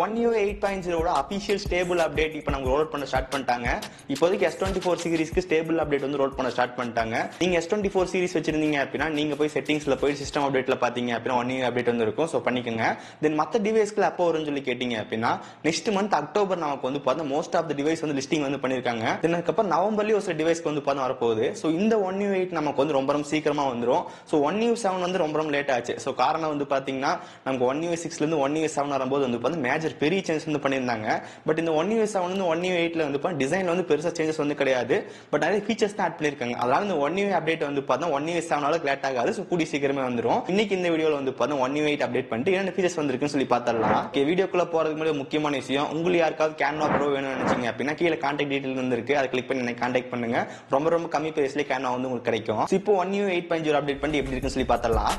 OneUI 8.0 official stable update இப்போ நம்ம role பண்ண ஸ்டார்ட் பண்ணிட்டாங்க. இப்போதைக்கு S24 சீரிஸ்க்கு ஸ்டேபிள் அப்டேட் வந்து ரோல் பண்ண ஸ்டார்ட் பண்ணிட்டாங்க. நீங்க S24 சீரிஸ் வச்சிருந்தீங்க அப்படின்னா நீங்க போய் செட்டிங்ஸ்ல போய் சிஸ்டம் அப்டேட்ல பாத்தீங்க அப்படின்னா OneUI அப்டேட் வந்து இருக்கும். சோ பண்ணிக்கோங்க. தென் மத்த டிவைஸ்க்கு அப்போ வரும்னு சொல்லி கேட்டீங்க அப்படின்னா நெக்ஸ்ட் மந்த் அக்டோபர் நமக்கு வந்து பார்த்தா மோஸ்ட் ஆஃப் த டிவைஸ் வந்து லிஸ்டிங் வந்து பண்ணிருக்காங்க. தென் அதுக்கப்புறம் நவம்பர்லயும் ஒரு சில டிவைஸ்க்கு வந்து பார்த்தா வரப்போகுது. சோ இந்த OneUI 8 நமக்கு வந்து ரொம்ப சீக்கிரமா வந்துரும். சோ OneUI 7 வந்து ரொம்ப லேட் ஆச்சு. சோ காரணம் வந்து பாத்தீங்கன்னா நமக்கு OneUI 6ல இருந்து OneUI 7 வரும்போது வந்து பார்த்தா மேஜர் பெரிய சேஞ்சஸ் வந்து பண்ணிருந்தாங்க. பட் இந்த OneUI 7 வந்து OneUI 8ல வந்து டிசைன்ல வந்து பெருசா சேஞ்சஸ் வந்து கிடையாது. பட் நிறைய ஃபீச்சர்ஸ் தான் ஆட் பண்ணிருக்காங்க. அதனால இந்த OneUI அப்டேட் வந்து பார்த்தா OneUI 7 அளவுக்கு லேட் ஆகாது. சோ கூடி சீக்கிரமே வந்துரும். இன்னைக்கு இந்த வீடியோல வந்து பார்த்தா OneUI 8 அப்டேட் பண்ணிட்டு என்னென்ன ஃபீச்சர்ஸ் வந்திருக்குன்னு சொல்லி பார்த்தறலாம். ஓகே, வீடியோக்குள்ள போறதுக்கு முன்னாடி முக்கியமான விஷயம், உங்களுக்கு யாருக்காவது Canva Pro வேணும்னு நினைச்சீங்க அப்படின்னா கீழே கான்டாக்ட் டீடைல் வந்து இருக்கு. அதை கிளிக் பண்ணி என்ன கான்டாக்ட் பண்ணுங்க. ரொம்ப கம்மி பிரைஸ்ல Canva வந்து உங்களுக்கு கிடைக்கும். இப்போ OneUI 8.0 அப்டேட் பண்ணி எப்படி இருக்குன்னு சொல்லி பார்த்தறலாம்.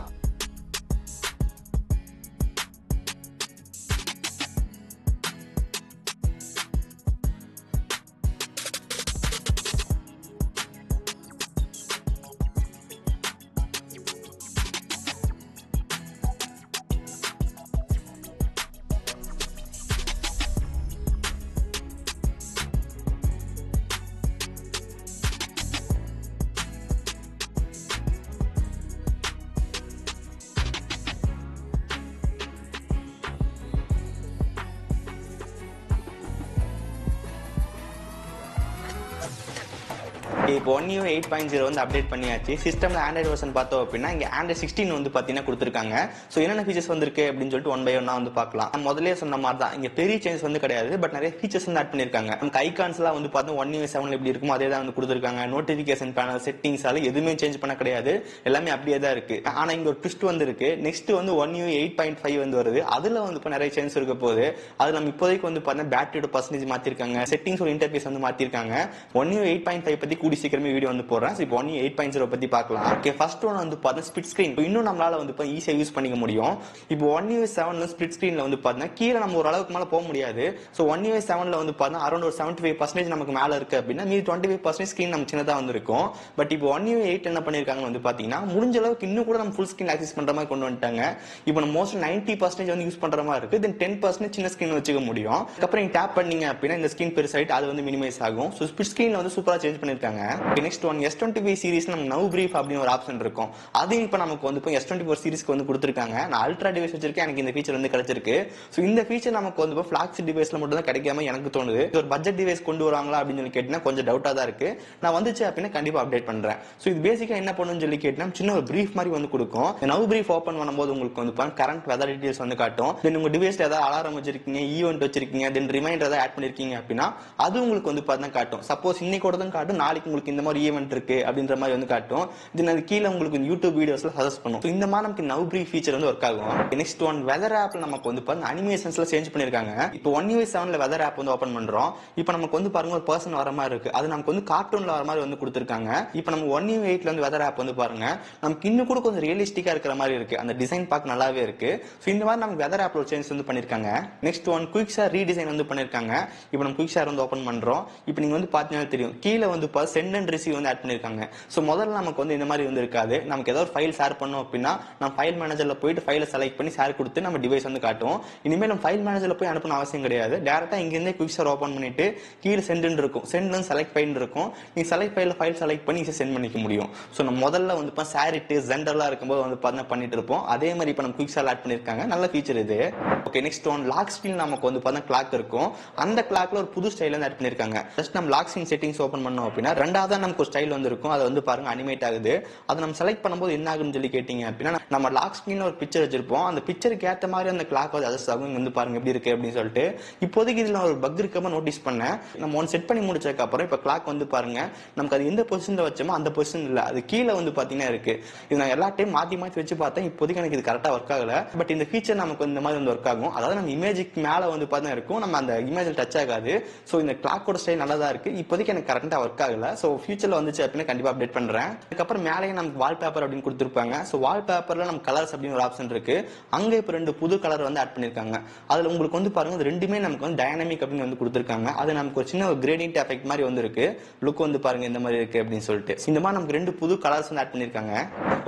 இப்போ OneUI 8.0 வந்து அப்டேட் பண்ணியாச்சு. சிஸ்டம்ல ஆண்ட்ராய்டு வெர்ஷன் பார்த்தோம் அப்படின்னா இங்க ஆண்ட்ராய்டு 16 வந்து பாத்தீங்கன்னா கொடுத்திருக்காங்க. சோ என்னென்ன ஃபீச்சர்ஸ் வந்திருக்கு அப்படின்னு சொல்லிட்டு ஒன் பை ஒன்னா வந்து பார்க்கலாம். முதல்லயே சொன்ன மாதிரி தான் இங்க பெரிய சேஞ்சஸ் வந்து கிடையாது. பட் நிறைய ஃபீச்சர்ஸ் வந்து ஆட் பண்ணிருக்காங்க. நமக்கு ஐகான்ஸ் எல்லாம் வந்து பார்த்தா OneUI 7ல எப்படி இருக்குமோ அதே தான் வந்து கொடுத்திருக்காங்க. நோட்டிபிகேஷன் பேனல் செட்டிங்ஸ் எதுவுமே சேஞ்ச் பண்ண கிடையாது. எல்லாமே அப்படியே தான் இருக்கு. ஆனா இங்க ஒரு ட்விஸ்ட் வந்து இருக்கு. நெக்ஸ்ட் வந்து OneUI 8.5 வந்து வருது. அதுல வந்து இப்ப நிறைய சேஞ்சஸ் இருக்க போகுது. அது நம்ம இப்போதைக்கு வந்து பார்த்தா பேட்டரியோட பர்சன்டேஜ் மாத்திருக்காங்க. செட்டிங்ஸ் ஒரு இன்டர்ஃபேஸ் வந்து மாத்திருக்காங்க. OneUI 8.5 பத்தி கூடி சீக்கிரமே வீடியோ வந்து போடுறேன். இப்போ OneUI 8.0 பத்தி பார்க்கலாம். ஓகே, ஃபர்ஸ்ட் ஒன் வந்து பார்த்தா ஸ்பிளிட் ஸ்கிரீன். இன்னும் நம்மளால வந்து ஈஸியா யூஸ் பண்ணிக்க முடியும். இப்போ OneUI 7ல ஸ்பிளிட் ஸ்கிரீன்ல வந்து பார்த்தா கீழே நம்ம ஒரு அளவுக்கு மேல போக முடியாது. சோ OneUI 7ல வந்து பார்த்தா அரௌண்ட் ஒரு 75% நமக்கு மேல இருக்கு அப்படின்னா மீதி 25% ஸ்கிரீன் நமக்கு சின்னதா வந்து இருக்கும். பட் இப்போ OneUI 8 என்ன பண்ணிருக்காங்க வந்து பாத்தீங்கன்னா முடிஞ்ச அளவுக்கு இன்னும் கூட நம்ம ஃபுல் ஸ்கிரீன் ஆக்சஸ் பண்ற மாதிரி கொண்டு வந்துட்டாங்க. இப்போ நம்ம மோஸ்ட் 90% வந்து யூஸ் பண்ற மாதிரி இருக்கு. தென் 10% சின்ன ஸ்கிரீன் வச்சுக்க முடியும். அப்புறம் நீங்க டேப் பண்ணீங்க அப்படின்னா இந்த ஸ்கிரீன் பெருசாயிட்டு அது வந்து மினிமைஸ் ஆகும். சோ ஸ்பிளிட் ஸ்கிரீன்ல வந்து சூப்பரா சேஞ்ச் பண்ணிருக்காங்க. நெக்ஸ்ட் ஒன் S25 சீரிஸ் நம்ம நவ் பிரீஃப் அப்படின்னு ஒரு ஆப்ஷன் இருக்கும். அது இப்ப நமக்கு வந்து S24 சீரிஸ்க்கு வந்து கொடுத்திருக்காங்க. நான் அல்ட்ரா டிவைஸ் வச்சிருக்கேன், எனக்கு இந்த ஃபீச்சர் வந்து கிடைச்சிருக்கு. சோ இந்த ஃபீச்சர் நமக்கு வந்து ஃபிளாக்ஷிப் டிவைஸ்ல மட்டும் தான் கிடைக்காம எனக்கு தோணுது. ஒரு பட்ஜெட் டிவைஸ் கொண்டு வராங்களா அப்படின்னு சொல்லி கேட்டீங்கன்னா கொஞ்சம் டவுட்டா தான் இருக்கு. நான் வந்துச்சு அப்படின்னா கண்டிப்பா அப்டேட் பண்றேன். சோ இது பேசிக்கா என்ன பண்ணுன்னு சொல்லி கேட்டீங்கன்னா சின்ன ஒரு பிரீஃப் மாதிரி வந்து கொடுக்கும். நவ் பிரீஃப் ஓபன் பண்ணும்போது உங்களுக்கு வந்து கரண்ட் வெதர் டீடைல்ஸ் வந்து காட்டும். தென் உங்க டிவைஸ்ல ஏதாவது அலாரம் வச்சிருக்கீங்க, ஈவென்ட் வச்சிருக்கீங்க, தென் ரிமைண்டர் ஏதாவது ஆட் பண்ணிருக்கீங்க அப்படின்னா அது உங்களுக்கு வந்து பார்த்தா காட்டும். சப்போஸ் இன்னைக்கு தான் காட்டும், நாளைக்கு உங்களுக்கு இந்த மாதிரி ஈவென்ட் இருக்கு அப்படின்ற மாதிரி வந்து காட்டும். தென் அது கீழே உங்களுக்கு யூடியூப் வீடியோஸ்ல சஜஸ்ட் பண்ணும். இந்த மாதிரி நமக்கு நவ் பிரீஃப் ஃபீச்சர் வந்து ஒர்க் ஆகும். நெக்ஸ்ட் ஒன் வெதர் ஆப்ல நமக்கு வந்து அனிமேஷன்ஸ்ல சேஞ்ச் பண்ணிருக்காங்க. இப்போ OneUI 7ல வெதர் ஆப் வந்து ஓபன் பண்றோம். இப்போ நமக்கு வந்து பாருங்க ஒரு பர்சன் வர மாதிரி இருக்கு. அது நமக்கு வந்து கார்ட்டூன்ல வர மாதிரி வந்து கொடுத்திருக்காங்க. இப்போ நம்ம OneUI 8ல வந்து வெதர் ஆப் வந்து பாருங்க நமக்கு இன்னும் கூட கொஞ்சம் ரியலிஸ்டிக்கா இருக்கிற மாதிரி இருக்கு. அந்த டிசைன் பார்க்க நல்லாவே இருக்கு. சோ இந்த மாதிரி நமக்கு வெதர் ஆப்ல ஒரு சேஞ்ச் வந்து பண்ணிருக்காங்க. Next one quick share redesign வந்து பண்ணிருக்காங்க. இப்போ நம்ம குயிக் ஷேர் வந்து ஓபன் பண்றோம். இப்போ நீங்க வந்து பாத்தீங்கன்னா தெரியும் கீழே வந்து சென்ட் அண்ட் ரிசீவ் வந்து ஆட் பண்ணிருக்காங்க. சோ முதல்ல நமக்கு வந்து இந்த மாதிரி வந்து இருக்காது. நமக்கு ஏதாவது ஃபைல் ஷேர் பண்ணோம் அப்படின்னா நம்ம ஃபைல் மேனேஜர்ல போயிட்டு ஃபைலை செலக்ட் பண்ணி ஷேர் கொடுத்து நம்ம டிவைஸ் வந்து காட்டும். இனிமேல் நம்ம ஃபைல் மேனேஜர்ல போய் அனுப்பணும் அவசியம் கிடையாது. டைரக்டா இங்க இருந்தே குயிக் ஷேர் ஓபன் பண்ணிட்டு கீழே சென்ட் இருக்கும். சென்ட் வந்து செலக்ட் ஃபைல் இருக்கும். நீ செலக்ட் ஃபைல் செலக்ட் பண்ணி சென்ட் பண்ணிக்க முடியும். சோ நம்ம முதல்ல வந்து ஷேரிட் ஜெண்டர்லாம் இருக்கும்போது வந்து பண்ணிட்டு இருப்போம். அதே மாதிரி இப்ப நம்ம குயிக் ஷேர் ஆட் பண்ணிருக்காங்க. நல்ல ஃபீச்சர் இது. Okay, next one lock screen நமக்கு வந்து கிளாக் இருக்கும். அந்த கிளாக்ல ஒரு புது ஸ்டைல் வந்து ஆட் பண்ணிருக்காங்க. ஜஸ்ட் நம்ம லாக் ஸ்கிரீன் செட்டிங்ஸ் ஓபன் பண்ணோம் அப்படின்னா ரெண்டாவது நமக்கு ஒரு ஸ்டைல் வந்து இருக்கும். அது வந்து பாருங்க அனிமேட் ஆகுது. அதை நம்ம செலக்ட் பண்ணும்போது என்ன ஆகுன்னு சொல்லி கேட்டீங்க அப்படின்னா நம்ம லாக் ஸ்கிரீன்ல ஒரு பிக்சர் வச்சிருப்போம். அந்த பிக்சருக்கு ஏற்ற மாதிரி அந்த கிளாக் வந்து அட்ஜஸ்ட் ஆகும். வந்து பாருங்க எப்படி இருக்கு அப்படின்னு சொல்லிட்டு இப்போதைக்கு இதுல ஒரு பக் இருக்காம நோட்டீஸ் பண்ணேன். நம்ம ஒன் செட் பண்ணி முடிச்சதுக்கு அப்புறம் இப்ப கிளாக் வந்து பாருங்க நமக்கு அது எந்த பொசிஷன்ல வச்சோமோ அந்த பொசிஷன் இல்ல, அது கீழே வந்து பாத்தீங்கன்னா இருக்கு. இது நான் எல்லா டைம் மாத்தி வச்சு பார்த்தேன். இப்போதைக்கு எனக்கு இது கரெக்டா ஒர்க் ஆகல. பட் இந்த ஃபீச்சர் நமக்கு இந்த மாதிரி வந்து ஒர்க் ஆகும். அதாவது நம்ம இமேஜுக்கு மேல வந்து பாத்தீங்கன்னா இருக்கும், நம்ம அந்த இமேஜில் டச் ஆகாது. சோ இந்த கிளாக்கோட ஸ்டைல் நல்லதா இருக்கு. இப்போதைக்கு எனக்கு கரெக்டா ஒர்க் ஆகல. ஸோ ஃபியூச்சர்ல வந்துச்சு அப்படின்னா கண்டிப்பா அப்டேட் பண்றேன். அதுக்கப்புறம் மேலேயே நமக்கு வால்பேப்பர் அப்படின்னு கொடுத்துருப்பாங்க. ஸோ வால்பேப்பர்ல நம்ம கலர்ஸ் அப்படின்னு ஒரு ஆப்ஷன் இருக்கு. அங்க இப்போ 2 புது கலர் வந்து ஆட் பண்ணிருக்காங்க. அதுல உங்களுக்கு வந்து பாருங்க அது ரெண்டுமே நமக்கு வந்து டைனமிக் அப்படின்னு வந்து கொடுத்துருக்காங்க. அது நமக்கு ஒரு சின்ன ஒரு கிரேடியன்ட் எஃபெக்ட் மாதிரி வந்து இருக்கு. லுக் வந்து பாருங்க இந்த மாதிரி இருக்கு அப்படின்னு சொல்லிட்டு இந்த மாதிரி நமக்கு 2 புது கலர்ஸ் வந்து ஆட் பண்ணிருக்காங்க.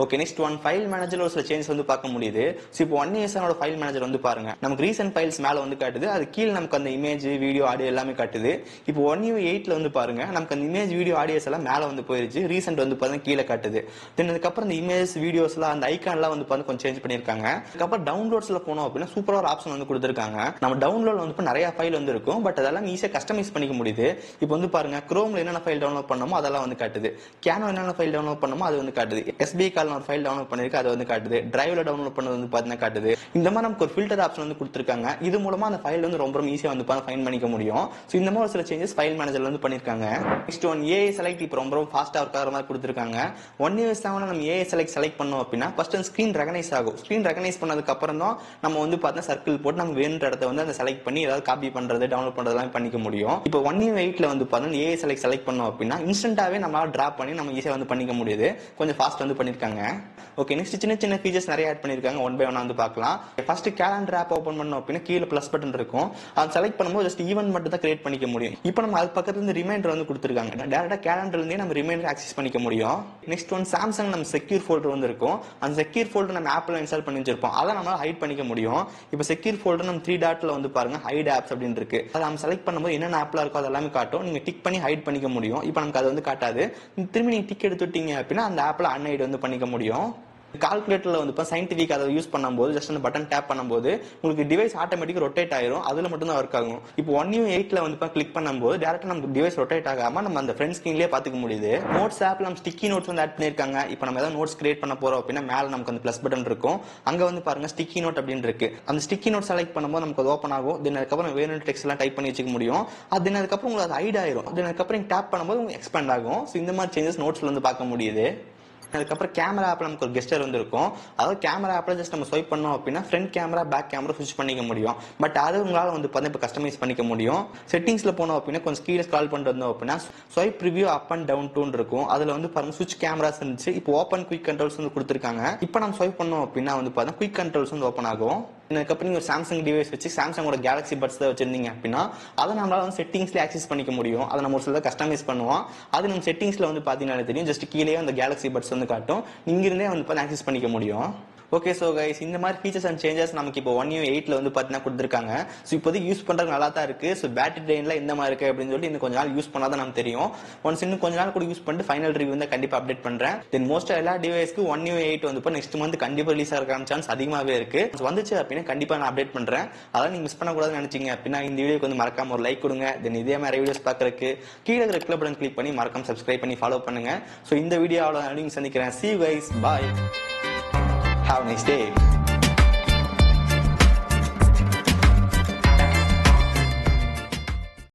ஓகே, நெக்ஸ்ட் ஒன் ஃபைல் மேனேஜர்ல ஒரு சில சேஞ்சஸ் வந்து பார்க்க முடியுது. ஸோ இப்போ 1ES ஃபைல் மேனேஜர் வந்து பாருங்க நமக்கு ரீசன்ட் ஃபைல்ஸ் மேல வந்து காட்டுது. அது கீழே நமக்கு அந்த இமேஜ் வீடியோ ஆடியோ எல்லாமே காட்டுது. இப்போ 1UI8ல வந்து பாருங்க நமக்கு அந்த இமேஜ் வீடியோ ஆடியோஸ் எல்லாம் மேல வந்து போயிருச்சு. ரீசன்ட் வந்து பாருங்க கீழே காட்டுது. தென் அதுக்கப்புறம் இந்த இமேஜ் வீடியோஸ்லாம் அந்த ஐகான்லாம் வந்து பாருங்க கொஞ்சம் சேஞ்ச் பண்ணிருக்காங்க. அதுக்கப்புறம் டவுன்லோட்ஸ்ல போனோம் அப்படின்னா சூப்பரா ஒரு ஆப்ஷன் வந்து கொடுத்துருக்காங்க. நம்ம டவுன்லோட்ல வந்து நிறைய ஃபைல் வந்து இருக்கும். பட் அதெல்லாம் ஈஸியா கஸ்டமைஸ் பண்ணிக்க முடியுது. இப்போ வந்து பாருங்க குரோம்ல என்னென்ன ஃபைல் டவுன்லோட் பண்ணமோ அதெல்லாம் வந்து காட்டுது. கேனோ என்னென்ன ஃபைல் டவுன்லோட் பண்ணமோ அது வந்து காட்டுது. SBI கால்ல ஒரு ஃபைல் டவுன்லோட் பண்ணிருக்கு அது வந்து காட்டுது. டிரைவ்ல டவுன்லோட் பண்ணது வந்து பாத்தீங்கன்னா காட்டுது. இந்த மாதிரி நமக்கு ஒரு ஃபில்டர் ஆப்ஷன் வந்து கொடுத்துருக்காங்க. இது மூலமா அந்த ஃபைல் வந்து ரொம்ப ஈஸியா வந்து ஃபைண்ட் பண்ணிக்க முடியும். சோ இந்த மாதிரி சில சேஞ்சஸ் ஃபைல் மேனேஜர்ல வந்து பண்ணிருக்காங்க. நெக்ஸ்ட் ஒன் AI செலக்ட் இப்போ ரொம்ப ஃபாஸ்டா ஒர்க் ஆகிற மாதிரி கொடுத்துருக்காங்க. 1ES நம்ம AI செலக்ட் பண்ணோம் அப்படின்னா ஃபர்ஸ்ட் ஸ்கிரீன் ரெகனைஸ் ஆகும். ஸ்கிரீன் ரெகனைஸ் பண்ணதுக்கு அப்புறம் தான் நம்ம வந்து பார்த்தா சர்க்கிள் போட்டு நம்ம வேணுன்ற இடத்த வந்து அந்த செலக்ட் பண்ணி ஏதாவது காப்பி பண்றது டவுன்லோட் பண்றதெல்லாம் பண்ணிக்க முடியும். இப்போ 1UI8ல வந்து பார்த்தா AI செலக்ட் பண்ணோம் அப்படின்னா இன்ஸ்டன்டாவே நம்மளால டிராப் பண்ணி நம்ம ஈஸியா வந்து பண்ணிக்க முடியுது. கொஞ்சம் ஃபாஸ்ட் வந்து பண்ணிருக்காங்க. ஓகே, நெக்ஸ்ட் சின்ன சின்ன ஃபீச்சர்ஸ் நிறைய ஆட் பண்ணிருக்காங்க. ஒன் பை ஒன் வந்து பார்க்கலாம். ஃபர்ஸ்ட் கேலண்டர் ஆப் ஓபன் பண்ணோம் அப்படின்னா கீழே பிளஸ் பட்டன் இருக்கும். அது செலக்ட் பண்ணும்போது ஜஸ்ட் ஈவென்ட் மட்டும் தான் கிரியேட் பண்ணிக்க முடியும். இப்போ நம்ம அது பக்கத்துல இருந்து ரிமைண்டர் வந்து கொடுத்துருக்காங்க. டேரக்டா கேலண்டர்ல இருந்தே நம்ம ரிமைண்டர் ஆக்சஸ் பண்ணிக்க முடியும். நெக்ஸ்ட் ஒன் சாம்சங் நம்ம செக்யூர் ஃபோல்டர் வந்து இருக்கும். அந்த செக்யூர் ஃபோல்டர் நம்ம ஆப்ல இன்ஸ்டால் பண்ணி வச்சிருப்போம். அதை நம்மளால ஹைட் பண்ணிக்க முடியும். இப்போ செக்யூர் ஃபோல்டர் நம்ம 3 டாட்ல வந்து பாருங்க ஹைட் ஆப்ஸ் அப்படின்னு இருக்கு. அதை நம்ம செலக்ட் பண்ணும்போது என்னென்ன ஆப்ல இருக்கோ அதெல்லாமே காட்டும். நீங்க டிக் பண்ணி ஹைட் பண்ணிக்க முடியும். இப்போ நமக்கு அது வந்து காட்டாது. திரும்பி நீங்க டிக் எடுத்துட்டீங்க அப்படின்னா அந்த ஆப்ல அன்ஹைட் வந்து பண்ணிக்க முடியும். கால்குலேட்டர்ல வந்து சயின்டிபிக் அதை யூஸ் பண்ணும்போது ஜஸ்ட் அந்த பட்டன் டேப் பண்ணும்போது உங்களுக்கு டிவைஸ் ஆட்டோமேட்டிக் ரொட்டேட் ஆயிரும். அதுல மட்டும் தான் ஒர்க் ஆகும். இப்போ 1UI8ல வந்து கிளிக் பண்ணும்போது டேரக்டா நமக்கு டிவைஸ் ரொட்டேட் ஆகாம நம்ம அந்த ஃப்ரண்ட் ஸ்கிரீன்லயே பாத்துக்க முடியுது. நோட்ஸ் ஆப்ல நம்ம ஸ்டிக்கி நோட்ஸ் வந்து ஆட் பண்ணிருக்காங்க. இப்போ நம்ம ஏதாவது நோட்ஸ் கிரியேட் பண்ண போறோம் அப்படின்னா மேல நமக்கு அந்த பிளஸ் பட்டன் இருக்கும். அங்க வந்து பாருங்க ஸ்டிக்கி நோட் அப்படின்னு இருக்கு. அந்த ஸ்டிக்கி நோட் செலக்ட் பண்ணும்போது நமக்கு அது ஓப்பன் ஆகும். தென் அதுக்கப்புறம் வேணும் டெக்ஸ்ட் எல்லாம் டைப் பண்ணி வச்சுக்க முடியும். அது அதுக்கப்புறம் உங்களுக்கு அது ஹைட் ஆயிரும். தென் அதுக்கப்புறம் டேப் பண்ணும்போது உங்களுக்கு எக்ஸ்பேண்ட் ஆகும். இந்த மாதிரி சேஞ்சஸ் நோட்ஸ்ல வந்து பார்க்க முடியுது. அதுக்கப்புறம் கேமரா ஆப்ல நமக்கு ஒரு கெஸ்டர் வந்து இருக்கும். அதாவது கேமரா ஆப்ல ஜஸ்ட் நம்ம ஸ்வைப் பண்ணோம் அப்படின்னா ஃப்ரண்ட் கேமரா பேக் கேமரா ஸ்விட்ச் பண்ணிக்க முடியும். பட் அது உங்களால வந்து இப்போ கஸ்டமைஸ் பண்ணிக்க முடியும். செட்டிங்ஸ்ல போனோம் அப்படின்னா கொஞ்சம் கீழே ஸ்க்ரால் பண்ணிட்டு வந்தோம் அப்படின்னா swipe review up and down டூன் இருக்கும். அதுல வந்து பாருங்க ஸ்விட்ச் கேமராஸ் இருந்துச்சு. இப்போ ஓப்பன் குயிக் கண்ட்ரோல்ஸ் வந்து கொடுத்துருக்காங்க. இப்போ நம்ம ஸ்வைப் பண்ணோம் அப்படின்னா வந்து பாருங்க குயிக் கண்ட்ரோல்ஸ் வந்து ஓப்பன் ஆகும். அதுக்கப்புறம் நீங்க ஒரு சாம்சங் டிவைஸ் வச்சு சாம்சங்கோட கேலக்ஸி பட்ஸ் தான் வச்சிருந்தீங்க அப்படின்னா அதை நம்மளால வந்து செட்டிங்ஸ்ல ஆக்சஸ் பண்ணிக்க முடியும். அதை நம்ம ஒரு சில கஸ்டமைஸ் பண்ணுவோம். அது நம்ம செட்டிங்ஸ்ல வந்து பாத்தீங்கன்னா தெரியும். ஜஸ்ட் கீழே அந்த கேலக்ஸி பட்ஸ் வந்து காட்டும். நீங்க இருந்தே வந்து ஆக்சஸ் பண்ணிக்க முடியும். ஓகே, சோ கைஸ் இந்த மாதிரி ஃபீச்சர்ஸ் அண்ட் சேஞ்சஸ் நமக்கு இப்போ 1UI8ல வந்து பாத்தீங்கன்னா கொடுத்துருக்காங்க. ஸோ இப்போதைக்கு யூஸ் பண்றது நல்லா தான் இருக்கு. ஸோ பேட்டரி ட்ரெயின்ல இந்த மாதிரி இருக்கு அப்படின்னு சொல்லிட்டு இன்னும் கொஞ்ச நாள் யூஸ் பண்ணாதான் நமக்கு தெரியும். ஒன்ஸ் இன்னும் கொஞ்ச நாள் கூட யூஸ் பண்ணிட்டு ஃபைனல் ரிவ்யூ வந்து கண்டிப்பா அப்டேட் பண்றேன். தென் மோஸ்டா எல்லா டிவைஸ்க்கு 1UI8 வந்து நெக்ஸ்ட் மந்த் கண்டிப்பா ரிலீஸ் ஆகிறதுக்கான சான்ஸ் அதிகமாவே இருக்கு. வந்துச்சு அப்படின்னா கண்டிப்பா நான் அப்டேட் பண்றேன். அதான் நீங்க மிஸ் பண்ணக்கூடாதுன்னு நினைச்சீங்க அப்படின்னா இந்த வீடியோக்கு வந்து மறக்காம ஒரு லைக் கொடுங்க. தென் இதே மாதிரி வீடியோஸ் பாக்குறதுக்கு கீழே இருக்கிற கிளிக் பட்டன் கிளிக் பண்ணி மறக்காம சப்ஸ்கிரைப் பண்ணி ஃபாலோ பண்ணுங்க. ஸோ இந்த வீடியோவில் சந்திக்கிறேன். See you guys. Bye. Have a nice day.